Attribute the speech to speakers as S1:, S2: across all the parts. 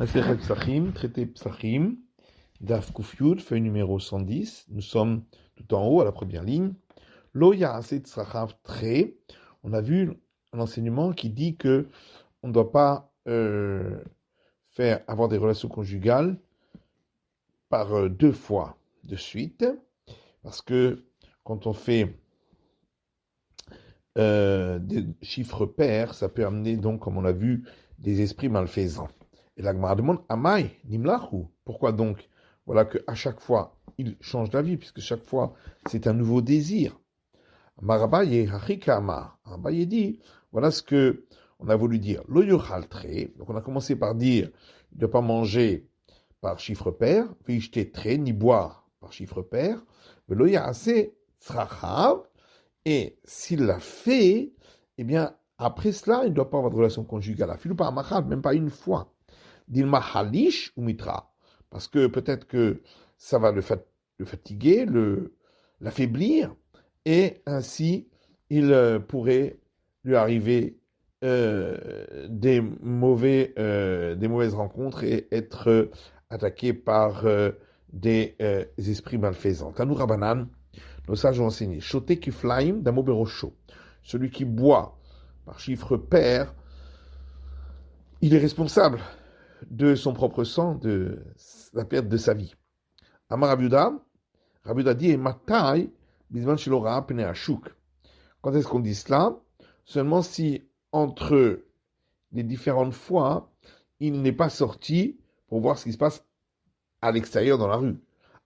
S1: Masechet Psachim, traité Psachim, Daf Kufyud, feuille numéro 110. Nous sommes tout en haut, à la première ligne. Lo Ya'aseh Tzrachav Tre. On a vu un enseignement qui dit que on ne doit pas avoir des relations conjugales par deux fois de suite, parce que quand on fait des chiffres pairs, ça peut amener donc, comme on l'a vu, des esprits malfaisants. Et la Gemara demande Amai, Nimlahu. Pourquoi donc? Voilà qu'à chaque fois, il change d'avis, puisque chaque fois, c'est un nouveau désir. Marabaye Hachika Amar. Abaye dit, voilà ce que on a voulu dire. Lo yochal tre. Donc on a commencé par dire, il ne doit pas manger par chiffre pair, veishte tre, ni boire par chiffre pair. Lo ya'aseh tzrachav. Et s'il l'a fait, eh bien, après cela, il ne doit pas avoir de relation conjugale. Afilou par machad, même pas une fois. Dilma halish ou mitra. Parce que peut-être que ça va le fatiguer, l'affaiblir, et ainsi, il pourrait lui arriver des mauvaises rencontres et être attaqué par des esprits malfaisants. Tanou Rabanan, nos sages ont enseigné. Shoté kiflaim damo berosho. Celui qui boit par chiffre pair, il est responsable de son propre sang, de la perte de sa vie. Amar Rabiuda dit, matai, bisman shilora pene ashuk. Quand est-ce qu'on dit cela? Seulement si, entre les différentes fois, il n'est pas sorti pour voir ce qui se passe à l'extérieur dans la rue.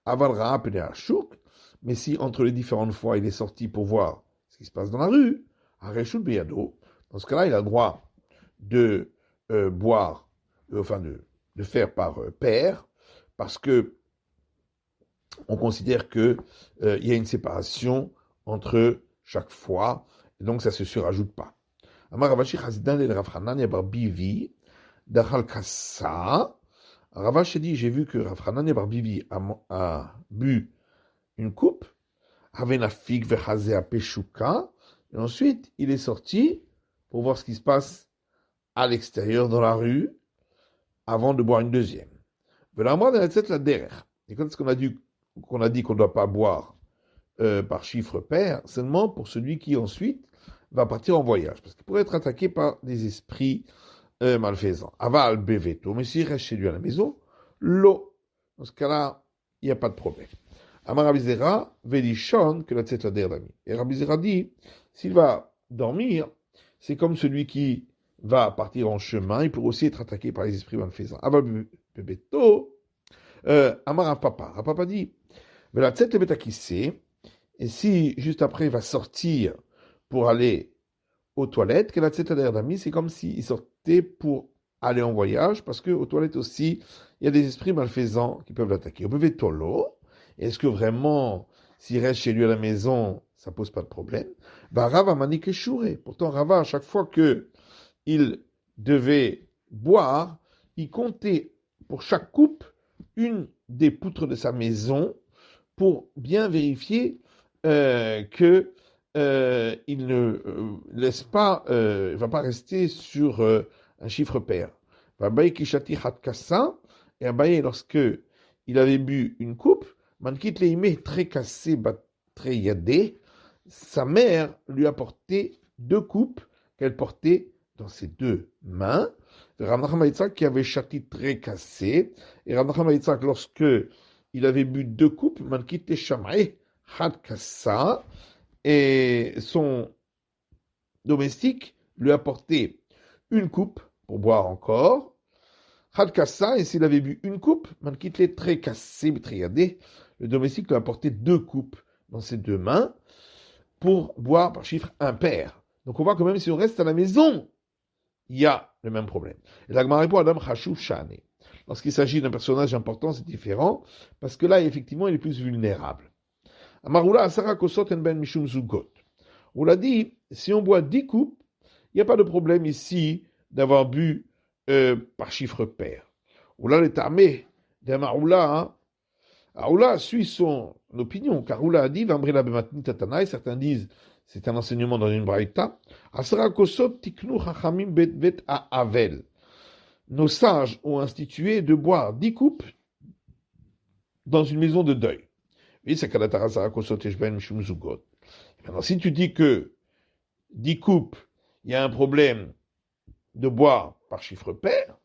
S1: Aval ra'a pene ashuk. Mais si, entre les différentes fois, il est sorti pour voir ce qui se passe dans la rue, Areshut beyado, dans ce cas-là, il a le droit de boire, de faire par paire, parce que on considère que il y a une séparation entre chaque fois, et donc ça se surajoute pas. Amar Ravashi Chazdan el Rav Hanania bar Bivi, Dachal Kassa. Ravashi dit, j'ai vu que Rav Hanania bar Bivi a bu une coupe, Havenafik vechazea peshuka, et ensuite il est sorti pour voir ce qui se passe à l'extérieur dans la rue avant de boire une deuxième. Et quand est-ce qu'on a dit qu'on ne doit pas boire par chiffre pair, seulement pour celui qui ensuite va partir en voyage, parce qu'il pourrait être attaqué par des esprits malfaisants. Aval beveto, mais s'il reste chez lui à la maison, l'eau, dans ce cas-là, il n'y a pas de problème. Amar Rabizera, Velishon, que la tête la d'ami. Et Rabizera dit, s'il va dormir, c'est comme celui qui va partir en chemin, il pourrait aussi être attaqué par les esprits malfaisants. Aval bebeto, Amar Rapapa dit, Vela tête le betakissé, et si juste après il va sortir pour aller aux toilettes, que la tête la d'ami, c'est comme s'il sortait pour aller en voyage, parce qu'aux toilettes aussi, il y a des esprits malfaisants qui peuvent l'attaquer. Au bevetolo, est-ce que vraiment, s'il reste chez lui à la maison, ça pose pas de problème? Bah, Rava m'a que chouré. Pourtant, Rava, à chaque fois que il devait boire, il comptait pour chaque coupe une des poutres de sa maison pour bien vérifier que il ne laisse pas, il va pas rester sur un chiffre pair. Abaye kishati hatkassa, et Abaye, lorsque il avait bu une coupe, Mankit leime très cassé, très yadé, sa mère lui a porté deux coupes qu'elle portait dans ses deux mains. Rav Nachman bar Yitzhak qui avait châti très cassé, et Rav Nachman bar Yitzhak, lorsque il avait bu deux coupes, Mankit le shamay had kassa, et son domestique lui a porté une coupe pour boire encore. Had kassa, et s'il avait bu une coupe, Mankit le très cassé, très yadé, le domestique lui a apporté deux coupes dans ses deux mains pour boire par chiffre impair. Donc on voit que même si on reste à la maison, il y a le même problème. Et la Gemara répond à Adam Chashuv Shane. Lorsqu'il s'agit d'un personnage important, c'est différent, parce que là, effectivement, il est plus vulnérable. Amaroula Asara Kosot en Ben Mishum Zugot. On l'a dit, si on boit 10 coupes, il n'y a pas de problème ici d'avoir bu par chiffre pair. Oula le tamé d'Amaroula, Aoula suit son opinion, car Oula a dit, Vambrila bematni tatanaï, certains disent, c'est un enseignement dans une braïta, Asara kosot tiknu chachamim bet a avel. nos sages ont institué de boire 10 coupes dans une maison de deuil. Oui, c'est Kalatara Sarakosot Eshben Mishum Zugot. Maintenant, si tu dis que 10 coupes, il y a un problème de boire par chiffre pair,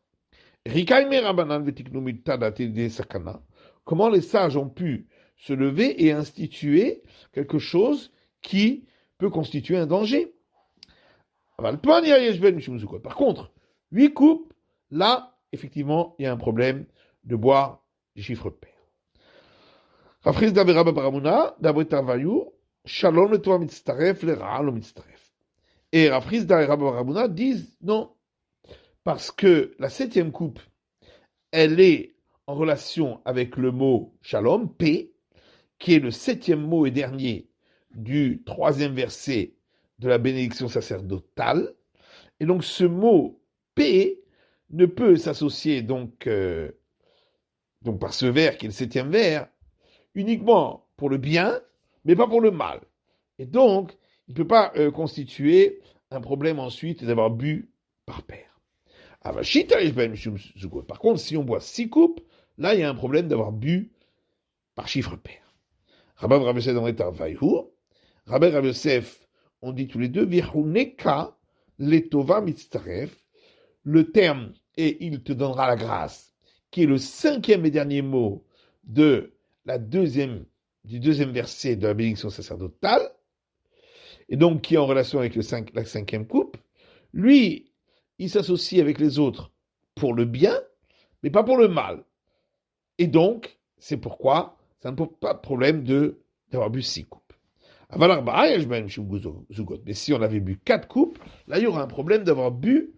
S1: comment les sages ont pu se lever et instituer quelque chose qui peut constituer un danger? Par contre, 8 coupes, là, effectivement, il y a un problème de boire des chiffres pairs. Rafriz d'Avera Baramuna, d'Abret Tavayu, Shalom le Torah mitztaref, le Ra'a lo mitztaref. Et Rafriz d'Avera Baramuna disent non, parce que la 7e coupe, elle est en relation avec le mot Shalom, paix, qui est le 7e mot et dernier du 3e verset de la bénédiction sacerdotale. Et donc ce mot paix ne peut s'associer donc par ce vers qui est le 7e vers, uniquement pour le bien, mais pas pour le mal. Et donc, il ne peut pas constituer un problème ensuite d'avoir bu par paire. Par contre, si on boit 6 coupes, là, il y a un problème d'avoir bu par chiffre pair. Rabbi Rav Yosef dans Tarvaïhu, Rabbi Rav Yosef, on dit tous les deux, Virhuneka letova mitztaref, le terme, et il te donnera la grâce, qui est le 5e et dernier mot du 2e verset de la bénédiction sacerdotale, et donc qui est en relation avec la 5e coupe, lui, il s'associe avec les autres pour le bien, mais pas pour le mal. Et donc, c'est pourquoi ça ne pose pas de problème d'avoir bu 6 coupes. Mais si on avait bu 4 coupes, là, il y aura un problème d'avoir bu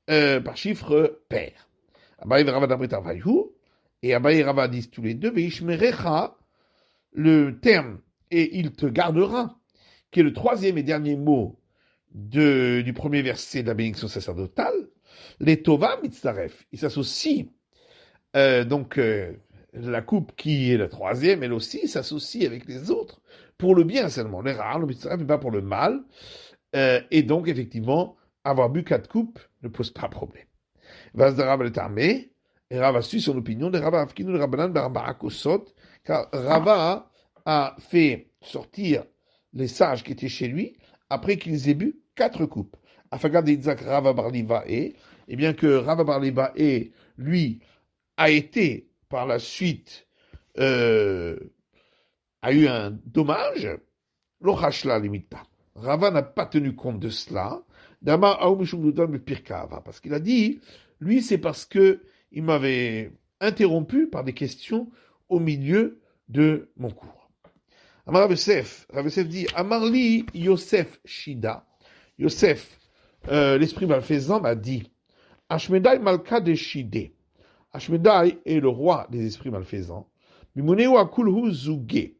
S1: par chiffre pair. Et Abaye Rava disent tous les deux, le terme, et il te gardera, qui est le 3e et dernier mot du premier verset de la bénédiction sacerdotale, les Tova mitzaref. Il s'associe, la coupe qui est la 3e, elle aussi s'associe avec les autres pour le bien seulement. Les rares, le mitzaref, mais pas pour le mal. Et donc, effectivement, avoir bu 4 coupes ne pose pas de problème. Vazdarav le Tarmé, et Rava suit son opinion de Rava Afkinu le Rabbanan Barakosot, car Rava a fait sortir les sages qui étaient chez lui après qu'ils aient bu 4 coupes. Afagad Itzak Rava Barliva et bien que Rava Barliva et lui a été par la suite a eu un dommage, l'Ochashla limita. Rava n'a pas tenu compte de cela. Dama parce qu'il a dit, lui c'est parce que il m'avait interrompu par des questions au milieu de mon cours. Amar Rav Yosef dit, Amarli Yosef Shida. Yosef, l'esprit malfaisant m'a dit, Ashmedai Malka de Shide. Ashmedai est le roi des esprits malfaisants. Mimoneu Akulhu Zuge.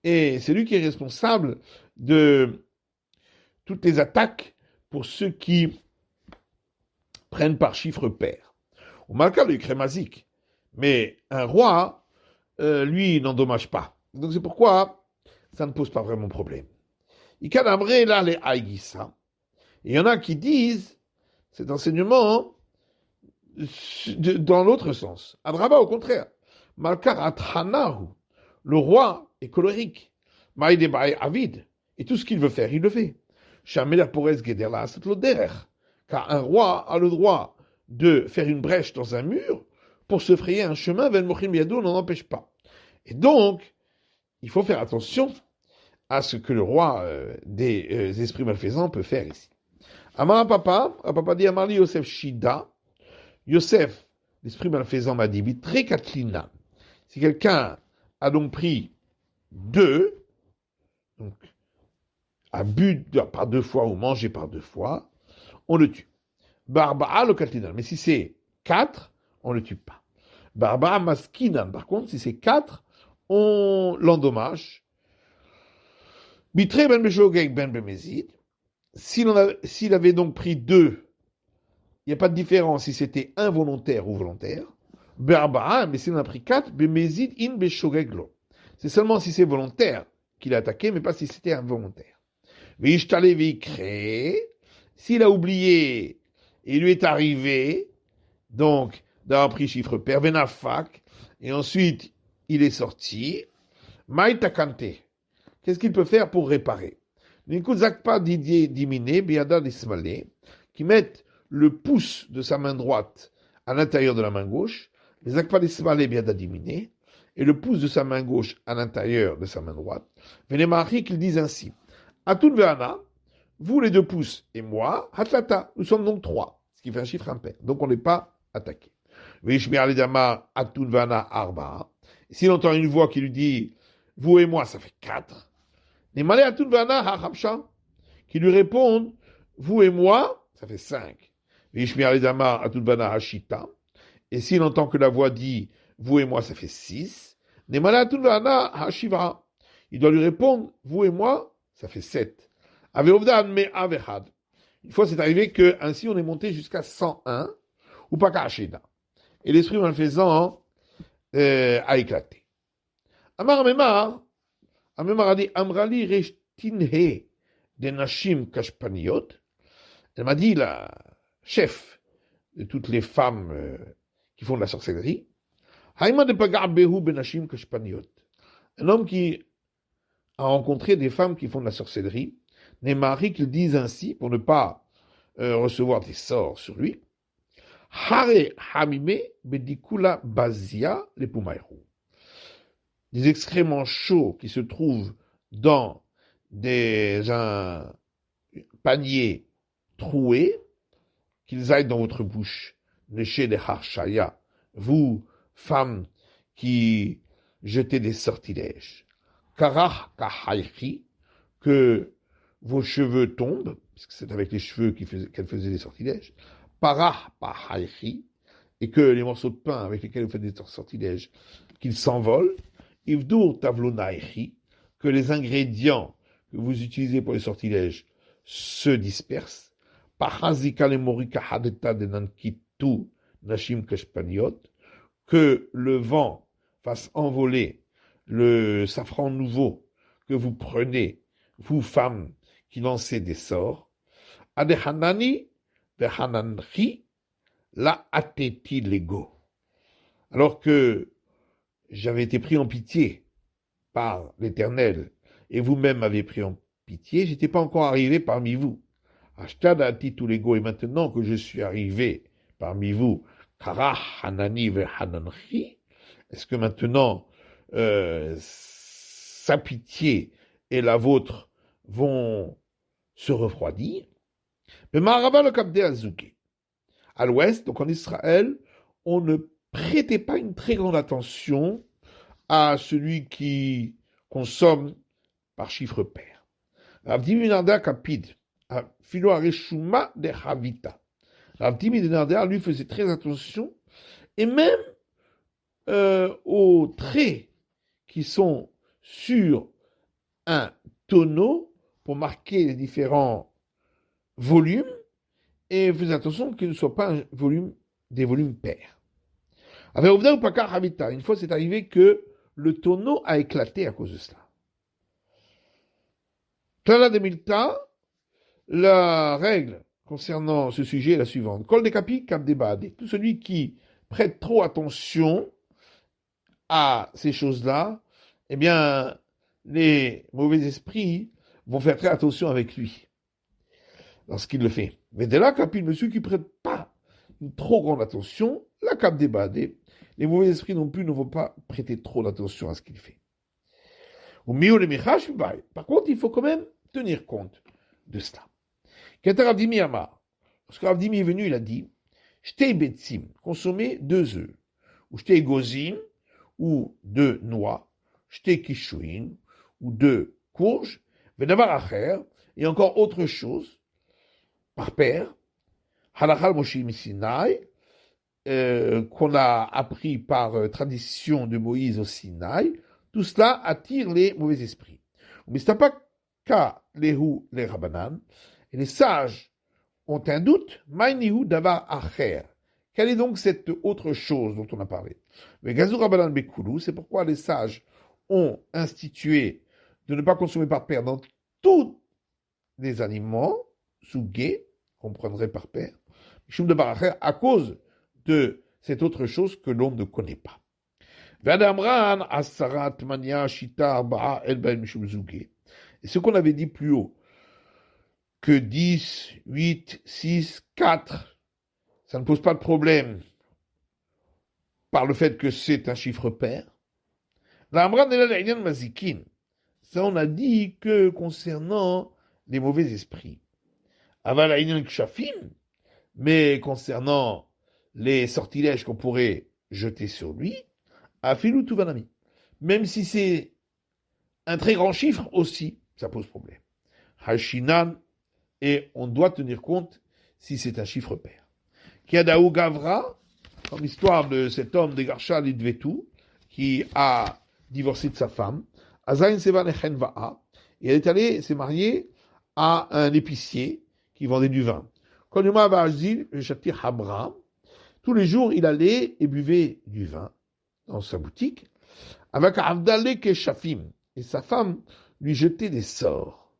S1: Et c'est lui qui est responsable de toutes les attaques pour ceux qui prennent par chiffre pair. Au Malka le Kremazik. Mais un roi, lui, il n'endommage pas. Donc c'est pourquoi ça ne pose pas vraiment problème. Il y en a qui disent cet enseignement dans l'autre sens. Adraba, au contraire. Malkar Atranahu, le roi est colérique. Maïdebaï Avid, et tout ce qu'il veut faire, il le fait. Shamela Porez Gederla Asatloderer, car un roi a le droit de faire une brèche dans un mur pour se frayer un chemin, Ven Mochim Yado n'en empêche pas. Et donc, il faut faire attention à ce que le roi des esprits malfaisants peut faire ici. Amar Papa dit Amali Yosef Shida. Yosef, l'esprit malfaisant m'a dit, très katlina. Si quelqu'un a donc pris 2, donc a bu par 2 fois ou mangé par 2 fois, on le tue. Barba'a le katlina. Mais si c'est 4, on le tue pas. Barba'a maskinan. Par contre, si c'est 4, on l'endommage. Bitre ben beshogeg ben bemezid. S'il avait donc pris 2, il n'y a pas de différence si c'était involontaire ou volontaire. Berba'a, mais s'il en a pris 4, bemezid in beshogeglo. C'est seulement si c'est volontaire qu'il a attaqué, mais pas si c'était involontaire. S'il a oublié, et il lui est arrivé, donc d'avoir pris chiffre pair, venafak, et ensuite il est sorti, maïtakante. Qu'est-ce qu'il peut faire pour réparer? Nikuzakpa Didier Diminé, Biada Dismalé, qui mettent le pouce de sa main droite à l'intérieur de la main gauche, les Zakpa Dismalé Biada Diminé, et le pouce de sa main gauche à l'intérieur de sa main droite. Venemari qu'ils disent ainsi. Atun Veana, vous les deux pouces et moi, Hatlata, nous sommes donc trois, ce qui fait un chiffre impair. Donc on n'est pas attaqué. Vishmir Alidama Atun Veana Arba. S'il entend une voix qui lui dit vous et moi, ça fait 4. Les malais Atun Veana Ha qui lui répondent vous et moi, ça fait 5. Vishmir Alidama Atun Veana Hashita. Et s'il entend que la voix dit vous et moi, ça fait 6. Les malais Atun Veana Hashiva. Il doit lui répondre vous et moi, ça fait 7. Une fois, c'est arrivé que ainsi on est monté jusqu'à 101 ou pas kachida. Et l'esprit malfaisant a éclaté. Amar Memar a dit Amrali reshtinhe de nashim kashpaniot. Elle m'a dit, la chef de toutes les femmes qui font de la sorcellerie, Haïma de Pagabehu benashim kashpaniot. Un homme qui a rencontré des femmes qui font de la sorcellerie, les maris qu'ils disent ainsi pour ne pas recevoir des sorts sur lui. Hare hamime bedikula bazia le pumayru. Des excréments chauds qui se trouvent dans un panier troué, qu'ils aillent dans votre bouche. Léché des harshaya, vous, femmes qui jetez des sortilèges. Karach kahaychi, que vos cheveux tombent, parce que c'est avec les cheveux qu'elle faisait des sortilèges. Parah pahaychi, et que les morceaux de pain avec lesquels vous faites des sortilèges, qu'ils s'envolent. Ivdur tavlonaichi, que les ingrédients que vous utilisez pour les sortilèges se dispersent. Pahazika le morika hadeta de nankitu nashim kashpaniot, que le vent fasse envoler le safran nouveau que vous prenez, vous femmes qui lancez des sorts. Adehanani vehananchi la ateti lego. Alors que j'avais été pris en pitié par l'Éternel, et vous-même m'avez pris en pitié, j'étais pas encore arrivé parmi vous. Ashtad atitu lego, et maintenant que je suis arrivé parmi vous, kara hanani vehananchi, est-ce que maintenant sa pitié et la vôtre vont se refroidir? Mais Marava le Kabde Azuki. À l'ouest, donc en Israël, on ne prêtait pas une très grande attention à celui qui consomme par chiffre pair. Ravdimi Narda Kapid, Philo Areshuma de Havita. Ravdimi Narda lui faisait très attention, et même aux traits qui sont sur un tonneau pour marquer les différents volumes, et faites attention qu'il ne soit pas des volumes pairs. Avec Ovda ou Pakar Havita, une fois c'est arrivé que le tonneau a éclaté à cause de cela. Klala de Milta, la règle concernant ce sujet est la suivante. Kol de Kapi, Kap Debade. Tout celui qui prête trop attention à ces choses-là, eh bien, les mauvais esprits vont faire très attention avec lui lorsqu'il le fait. Mais dès là, Kapi, monsieur qui ne prête pas une trop grande attention, la Kap Debade, les mauvais esprits non plus ne vont pas prêter trop d'attention à ce qu'il fait. Par contre, il faut quand même tenir compte de cela. Ravdimi Amar. Lorsque Ravdimi est venu, il a dit Shtei Betsim, consommer 2 œufs, ou Shtei Gozim, ou 2 noix, Shtei Kishuin, ou 2 courges, Venavar Acher, et encore autre chose, par paire, Halachal Moshe Sinai, qu'on a appris par tradition de Moïse au Sinaï, tout cela attire les mauvais esprits. Les Rabanan, et les sages ont un doute, Maïnihu Davar Acher. Quelle est donc cette autre chose dont on a parlé? Mais Gazou Rabanan Bekulu, c'est pourquoi les sages ont institué de ne pas consommer par paire dans tous les aliments, sous guet, qu'on prendrait par paire, à cause de cette autre chose que l'on ne connaît pas. Vadamran asarat mania shita arba'a el ben mishum zugé. Et ce qu'on avait dit plus haut, que 10, 8, 6, 4, ça ne pose pas de problème par le fait que c'est un chiffre pair. L'amran est là mazikin. Ça, on a dit que concernant les mauvais esprits. Aval aïnan kshafim, mais concernant les sortilèges qu'on pourrait jeter sur lui, afilou tuvanami. Même si c'est un très grand chiffre aussi, ça pose problème. Hashinan, et on doit tenir compte si c'est un chiffre pair. Kiadaou Gavra, comme l'histoire de cet homme de Garsha Lidvetou, qui a divorcé de sa femme, Azain Sevan Echenva'a, et elle est allée s'est mariée à un épicier qui vendait du vin. Quand Yoma Ba'azil, Chati Habra, tous les jours il allait et buvait du vin dans sa boutique, avec Avdale Keshafim, et sa femme lui jetait des sorts.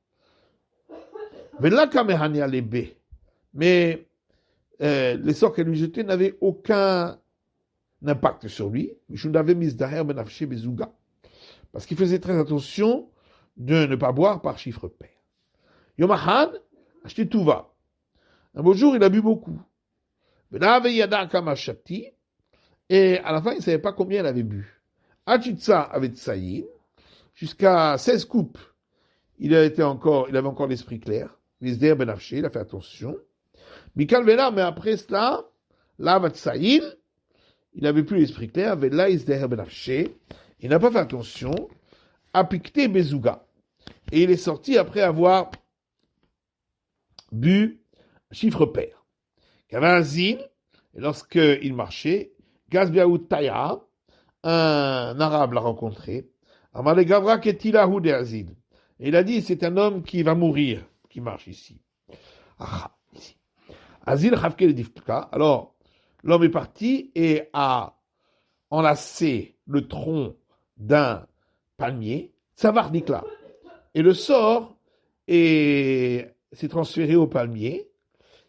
S1: Mais les sorts qu'elle lui jetait n'avaient aucun impact sur lui. Parce qu'il faisait très attention de ne pas boire par chiffre pair. Yomahan, acheté tout va. Un beau jour, il a bu beaucoup. Et à la fin, il ne savait pas combien il avait bu. Achitsa avait tsaïn, jusqu'à 16 coupes. Il avait encore l'esprit clair. L'isder ben Afché, il a fait attention. Mikal Vela, mais après cela, là, Vatsaïl, il n'avait plus l'esprit clair. Vela Isder ben Afché, il n'a pas fait attention. Apicté Bezouga. Et il est sorti après avoir bu chiffre pair. Kavazin, et lorsqu'il marchait, Gazbiaout Taya, un arabe l'a rencontré. Amale Gavra Ketilahu de Azil. Et il a dit, c'est un homme qui va mourir, qui marche ici. Ici. Azil Havke Difka. Alors, l'homme est parti et a enlacé le tronc d'un palmier, Savarnikla. Et le sort s'est transféré au palmier,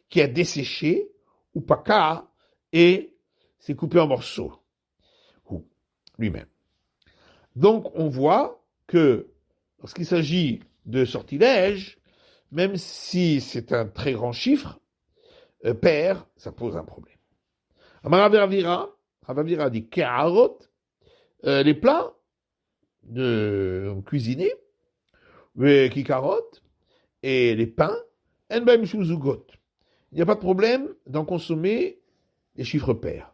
S1: qui a desséché, ou paka, et s'est coupé en morceaux. Lui-même. Donc, on voit que lorsqu'il s'agit de sortilège, même si c'est un très grand chiffre, pair, ça pose un problème. Ravavira dit Ke'arot, les plats de cuisiner, les kikarot et les pains, enbaim shuzugot. Il n'y a pas de problème d'en consommer des chiffres pairs.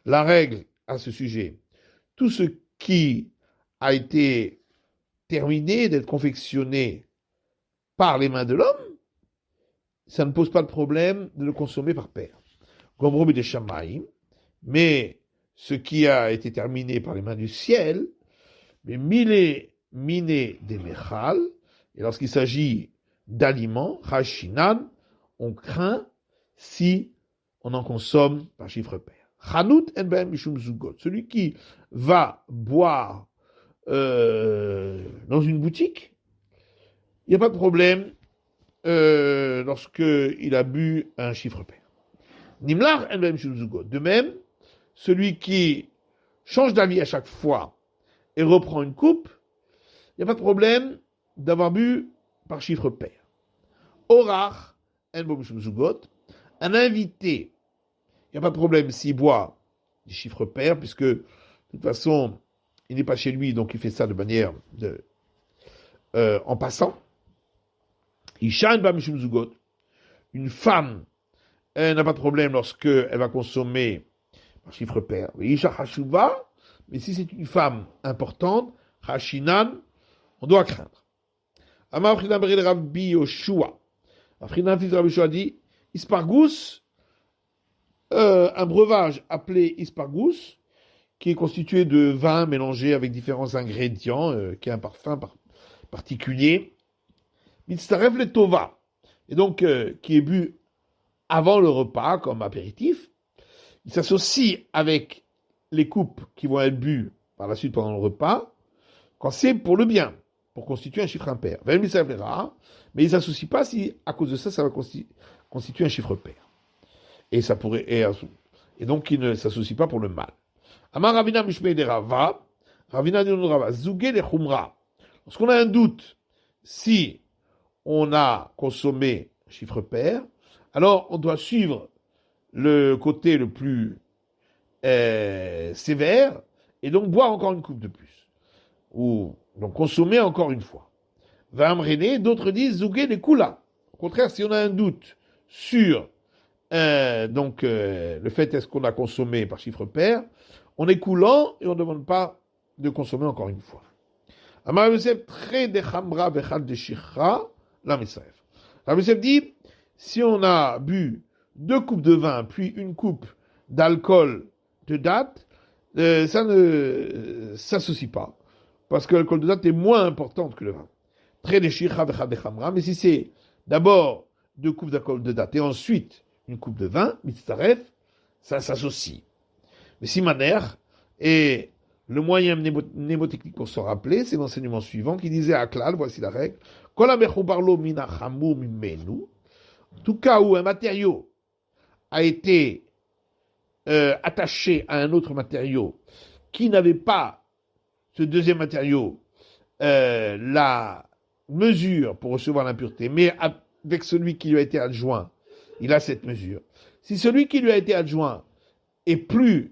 S1: La règle à ce sujet, tout ce qui a été terminé d'être confectionné par les mains de l'homme, ça ne pose pas de problème de le consommer par paire. Gomrobi de Shamaïm, mais ce qui a été terminé par les mains du ciel, mais miné des mechal, et lorsqu'il s'agit d'aliments, Hashinan, on craint si on en consomme par chiffre pair. Chanout en ben mishum zugot, celui qui va boire dans une boutique, il n'y a pas de problème lorsqu'il a bu un chiffre pair. Nimlar en ben mishum zugot. De même, celui qui change d'avis à chaque fois et reprend une coupe, il n'y a pas de problème d'avoir bu par chiffre pair. Orar en ben mishum zugot. Un invité, il n'y a pas de problème s'il boit des chiffres pairs, puisque de toute façon, il n'est pas chez lui, donc il fait ça de manière en passant. Une femme, elle n'a pas de problème lorsqu'elle va consommer par chiffre pair. Mais si c'est une femme importante, Hashinan, on doit craindre. Amar Rabbi Yoshua. Rabbi Yoshua dit, Ispargus, un breuvage appelé Ispargus, qui est constitué de vin mélangé avec différents ingrédients, qui a un parfum particulier. Mitzaref le tova, et donc qui est bu avant le repas comme apéritif. Il s'associe avec les coupes qui vont être bues par la suite pendant le repas, quand c'est pour le bien, pour constituer un chiffre impair. Mais il ne s'associe pas si, à cause de ça, ça va constitue un chiffre pair. Et ça pourrait, et donc il ne s'associe pas pour le mal. Amar Ravina Mishmei de Rava, Ravina de Rava, Zugé de Khumra. Lorsqu'on a un doute, si on a consommé un chiffre pair, alors on doit suivre le côté le plus sévère et donc boire encore une coupe de plus. Ou donc consommer encore une fois. Vamrené, d'autres disent Zugé de Kula. Au contraire, si on a un doute sur le fait est-ce qu'on a consommé par chiffre pair, on est coulant et on ne demande pas de consommer encore une fois. Amar Yosef, très de chamra vechad de shichra, la misaef. Amar Yosef dit, si on a bu 2 coupes de vin, puis une coupe d'alcool de date, ça ne s'associe pas. Parce que l'alcool de date est moins important que le vin. Très de shichra vechad de chamra, mais si c'est d'abord 2 coupes d'alcool de date et ensuite une coupe de vin, mitzaref, ça s'associe. Mais si maner est le moyen mnémotechnique pour se rappeler, c'est l'enseignement suivant qui disait à Klal, voici la règle, tout cas où un matériau a été attaché à un autre matériau qui n'avait pas ce deuxième matériau la mesure pour recevoir l'impureté, mais avec celui qui lui a été adjoint, il a cette mesure. Si celui qui lui a été adjoint est plus,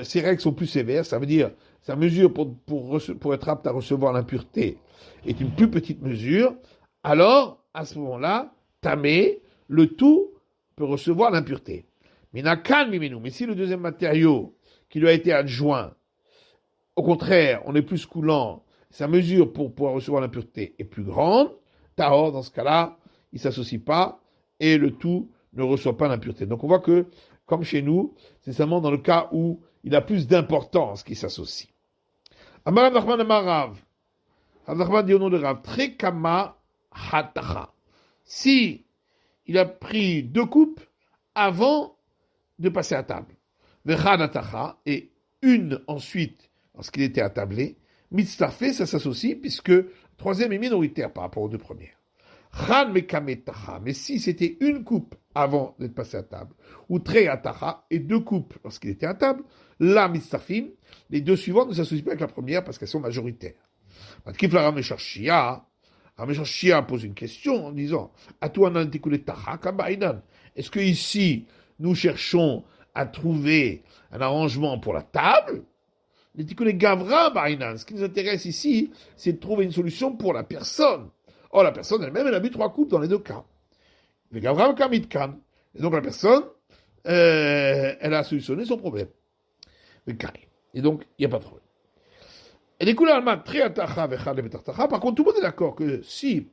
S1: ses règles sont plus sévères, ça veut dire sa mesure pour être apte à recevoir l'impureté est une plus petite mesure, alors à ce moment-là, tamé, le tout peut recevoir l'impureté. Mais si le deuxième matériau qui lui a été adjoint, au contraire, on est plus coulant, sa mesure pour pouvoir recevoir l'impureté est plus grande, tahor, dans ce cas-là, il ne s'associe pas et le tout ne reçoit pas l'impureté. Donc on voit que, comme chez nous, c'est seulement dans le cas où il a plus d'importance qu'il s'associe. Amar Nachman Amar Rav. Nachman dit au nom de Rav, Trekama Hatacha. Si il a pris 2 coupes avant de passer à table, Vechad Hatacha, et une ensuite, lorsqu'il était attablé, Mitztafé, ça s'associe, puisque le troisième est minoritaire par rapport aux 2 premières. Chan Mekametacha, mais si c'était une coupe avant d'être passé à table, ou Tre Atacha, et 2 coupes lorsqu'il était à table, là, Mitztafim, les 2 suivantes ne s'associent pas avec la première parce qu'elles sont majoritaires. Matkif la Rameshar Shia pose une question en disant, est-ce que ici, nous cherchons à trouver un arrangement pour la table? Ce qui nous intéresse ici, c'est de trouver une solution pour la personne. Or, la personne elle-même, elle a bu 3 coupes dans les 2 cas. Et donc, la personne, elle a solutionné son problème. Et donc, il n'y a pas de problème. Et les couleurs par contre, tout le monde est d'accord que si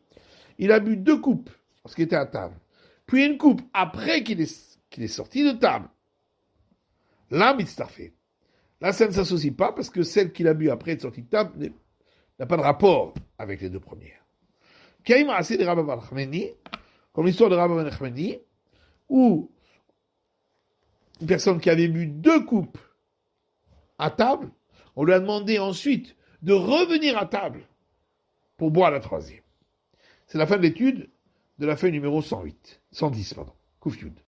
S1: il a bu 2 coupes lorsqu'il était à table, puis une coupe après qu'il est sorti de table, là, mitztafé. Là, ça ne s'associe pas parce que celle qu'il a bu après être sortie de table n'a pas de rapport avec les 2 premières. Kaïm a assez de Rabba Nachmani, comme l'histoire de Rabba Nachmani, où une personne qui avait bu 2 coupes à table, on lui a demandé ensuite de revenir à table pour boire la 3e. C'est la fin de l'étude de la feuille numéro 110, Kouf Yud.